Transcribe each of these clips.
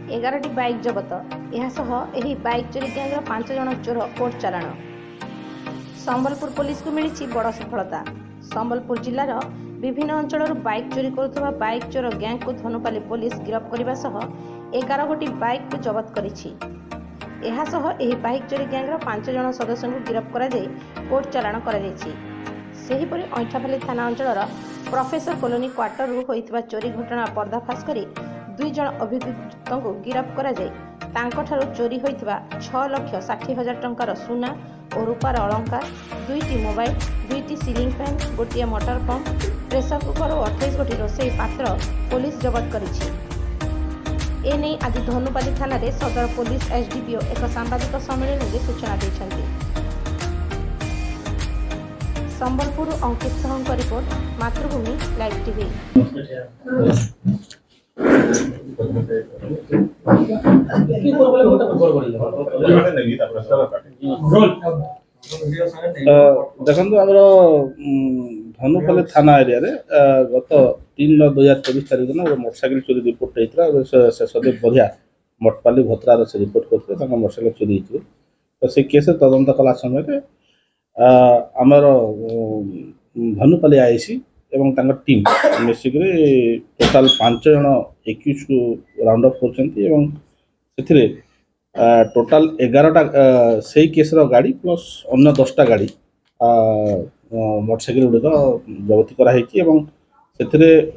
11ଟି bike जबत एहासह एही bike चोरी गैंगर 5 जण चोर कोर्ट चालाण। संबलपुर पुलिस को मिली बड़ सफलता। संबलपुर जिलार विभिन्न अंचल बाइक चोरी करुवा बाइक चोर गैंग को धनुपाली पुलिस गिरफ्त करने सह 11 गोटी बाइक को जबत करिछि। एहासह एही बाइक चोरी गैंगर 5 जण सदस्य को गिरफ्त करा जाय कोर्ट चालाण करा जायछि। सेहीपरि ऐठापाली थाना अंचल प्रोफेसर कॉलोनी क्वार्टर होइतिबा चोरी घटना पर्दाफाश करी 2 जण अभियुक्त को गिरफ्त करा जाय तांकठारु चोरी होइतिबा 6,60,000 टंकार सुना और रूपार अलंकार, 2टी मोबाइल, 2टी सीलिंग फैन, गोटे मोटर पंप, प्रेसर कुकर और 28 गोटी रोषेई पात्र पुलिस जबत करिछि। एने आज धनुपाली थाना रे सदर पुलिस एसडीपीओ एक सांबादिक सम्मेलन में सूचना दैछन्ति। संबलपुर अंकित साहू रिपोर्ट, मातृभूमि लाइव टीवी। देखो आम धनुपाली थाना एरिया रे गत 3/2024 तारीख दिन मोटरसाइकिल चोरी रिपोर्ट होता सदीप बढ़िया मटपाली भत्रार से रिपोर्ट करते मोटरसाइकिल चोरी होती तो से केस तदंत कला समय आमर धनुपाली आईसी एवं टीम मिसिक टोटाल 5 जण एक्यूज को राउंड अप कर टोटाल 11टा से केस गाड़ी प्लस अन्य 10टा गाड़ी मोटरसाइकिल गुड़िक जबती कराई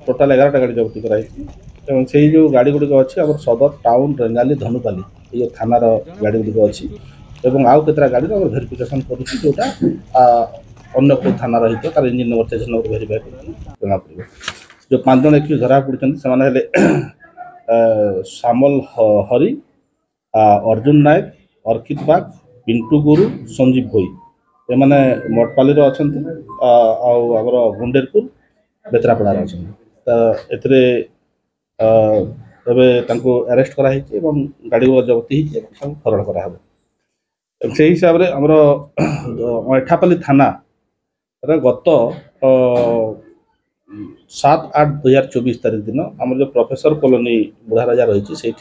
टोटाल 11टा गाड़ी जबती कराई से जो गाड़ी गुड़िक अच्छी आम सदर टाउन रेंगाली धनुपाली ये थानार गाड़ी गुड़िक अच्छी आउ केतरा गाड़ी भेरिफिकेसन करूटा अन्य को थाना रही तार engine number chassis number verify कर जना पड़े। जो 5 जण एक्यूज धरा पड़ते श्यामल हरि, अर्जुन नायक, अर्कित बाग, पिंटू गुरु, संजीव भोई ये मैंने मटपाली आमर गुंडेरपुर बेतरापड़ा अच्छा अरेस्ट कराई गाड़ी जबती फरड़ कराब से हिसाब से आमर ऐठापाली थाना गत 7/8/2024 तारीख दिन आम जो प्रोफेसर कॉलोनी बुढ़ा राजा रही से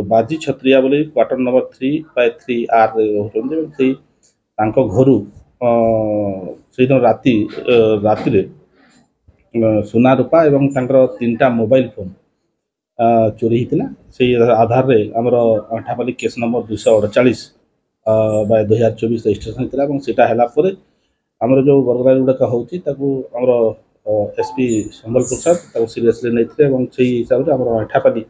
बाजी छत्रिया बोली क्वार्टर नंबर 3/3R होती घर से राति सुना रूपा एवं 3टा मोबाइल फोन चोरी होता से आधार रे आमर ऐठापाली केस नंबर 248/2024 रजिस्ट्रेशन होता सेटा आमर जो बरगलारी गुड़ाक होमर एसपी संबलपुर साहब सीरीयसली नहीं से हिसाब से आम ऐठापाली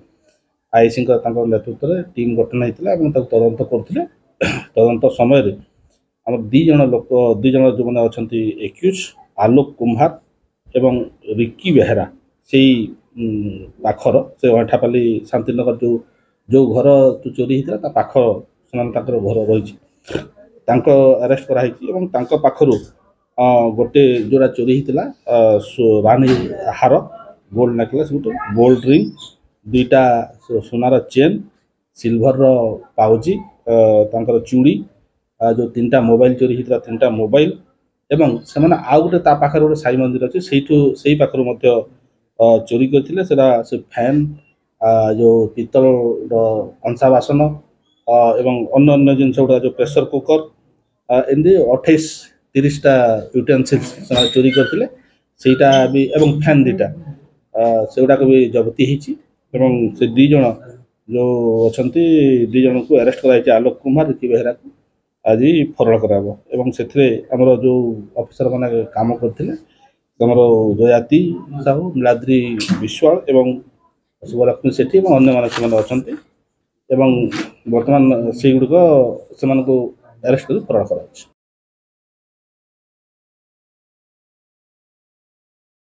आईसी नेतृत्व में टीम गठन होता तदंत करते तदंत समय आम 2 जण जो मैंने अच्छा एक्यूज आलोक कुम्हार एवं रिकी बेहेरा से पाखर से ऐठापाली शांतिनगर जो घर चोरी होता पाख घर रही अरेस्ट कराई पाखर गोटे जोड़ा चोरी होता रानी हार गोल्ड नेकलेस गोटे गोल्ड रिंग 2टा सोनार चेन सिल्भर पाउजी चूड़ी जो 3टा मोबाइल चोरी होता 3टा मोबाइल एवं से आउ गोटे पाखे गोटे साई मंदिर अच्छे से पाखर चोरी करते से फैन जो पीतल कंसा बासन एवं अन्य जिनस गुड़ा जो प्रेसर कुकर एमती 28-30टा यूटेनसिल्स चोरी करते सेटा भी एवं फैन 2टा से गुड़ाक भी जबती होती से 2 जण जो अच्छा 2 जण को अरेस्ट कराई आलोक कुमार रिकी बेहेरा को आज फरड़ कराब से आमर जो ऑफिसर मैंने काम करते जयाति साहू नीलाद्री विश्वाल एवं शुभलक्ष्मी सेठी और अन्य मैंने अच्छा बर्तमान से गुड़िक से अरेस्ट कर फरड़ कर।